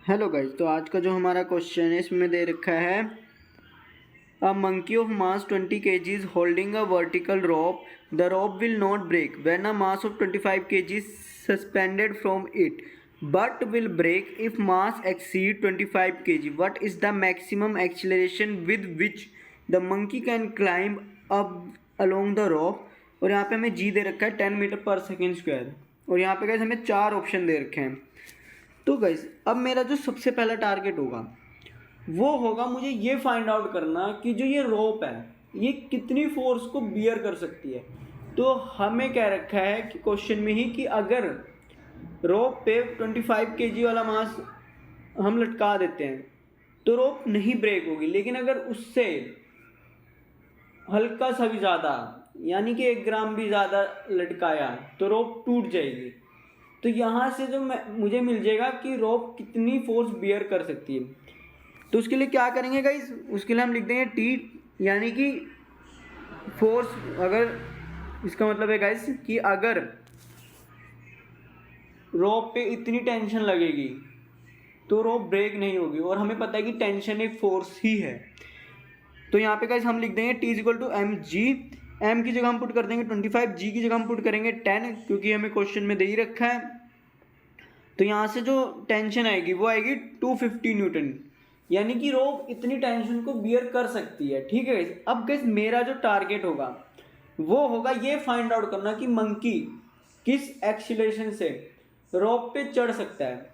Hello guys, तो आज का जो हमारा क्वेश्चन है इसमें दे रखा है a monkey of mass 20 kg holding a vertical rope. The rope will not break when a mass of 25 kg suspended from it but will break if mass exceed 25 kg. What is the maximum acceleration with which the monkey can climb up along the rope. और यहाँ पे हमें जी दे रखा है 10 metre पर second square. और यहाँ पे गाइस हमें 4 ऑप्शन दे रखे हैं. तो गाइस अब मेरा जो सबसे पहला टारगेट होगा वो होगा मुझे ये फाइंड आउट करना कि जो ये रोप है ये कितनी फोर्स को बियर कर सकती है. तो हमें कह रखा है कि क्वेश्चन में ही कि अगर रोप पे 25 kg वाला मास हम लटका देते हैं तो रोप नहीं ब्रेक होगी, लेकिन अगर उससे हल्का सा भी ज़्यादा यानी कि 1 ग्राम भी ज़्यादा लटकाया तो रोप टूट जाएगी. तो यहाँ से जो मुझे मिल जाएगा कि रोप कितनी फोर्स बियर कर सकती है. तो उसके लिए क्या करेंगे गाइस, उसके लिए हम लिख देंगे टी, यानी कि फोर्स. अगर इसका मतलब है गाइस कि अगर रोप पे इतनी टेंशन लगेगी तो रोप ब्रेक नहीं होगी, और हमें पता है कि टेंशन एक फोर्स ही है. तो यहाँ पे गाइस हम लिख देंगे T equal to M g. M की जगह हम पुट कर देंगे 25, जी की जगह हम पुट करेंगे 10 क्योंकि हमें क्वेश्चन में दे ही रखा है. तो यहाँ से जो टेंशन आएगी वो आएगी 250 न्यूटन, यानी कि रोप इतनी टेंशन को बियर कर सकती है. ठीक है गाइस. अब गाइस मेरा जो टारगेट होगा वो होगा ये फाइंड आउट करना कि मंकी किस एक्सीलरेशन से रोप पे चढ़ सकता है.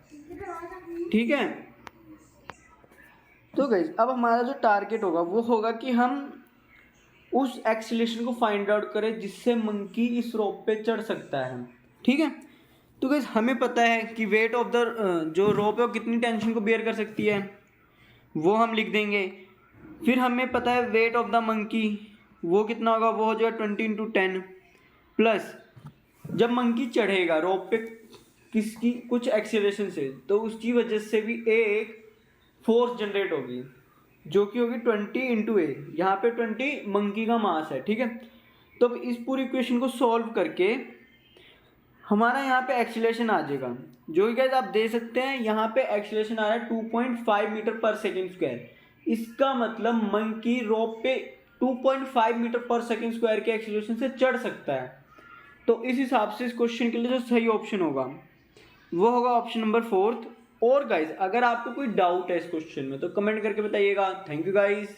ठीक है. तो गाइस अब हमारा जो टारगेट होगा वो होगा कि हम उस एक्सीलरेशन को फाइंड आउट करें जिससे मंकी इस रोप पे चढ़ सकता है. ठीक है. तो गाइस हमें पता है कि वेट ऑफ द जो रोप है वो कितनी टेंशन को बियर कर सकती है वो हम लिख देंगे. फिर हमें पता है वेट ऑफ द मंकी वो कितना होगा, वो हो जाएगा 20 × 10 प्लस जब मंकी चढ़ेगा रोप पे किसकी कुछ एक्सीलरेशन से तो उसकी वजह से भी एक फोर्स जनरेट होगी जो कि होगी 20 × a. यहाँ पे 20 मंकी का मास है. ठीक है. तो अब इस पूरी इक्वेशन को सॉल्व करके हमारा यहाँ पे एक्सीलरेशन आ जाएगा जो कि गाइस आप दे सकते हैं. यहाँ पे एक्सीलरेशन आ रहा है 2.5 मीटर पर सेकेंड स्क्वायर. इसका मतलब मंकी रोप पे 2.5 मीटर पर सेकेंड स्क्वायर के एक्सीलरेशन से चढ़ सकता है. तो इस हिसाब से इस क्वेश्चन के लिए जो सही ऑप्शन होगा वो होगा ऑप्शन नंबर 4. और गाइस अगर आपको कोई डाउट है इस क्वेश्चन में तो कमेंट करके बताइएगा. Thank you guys.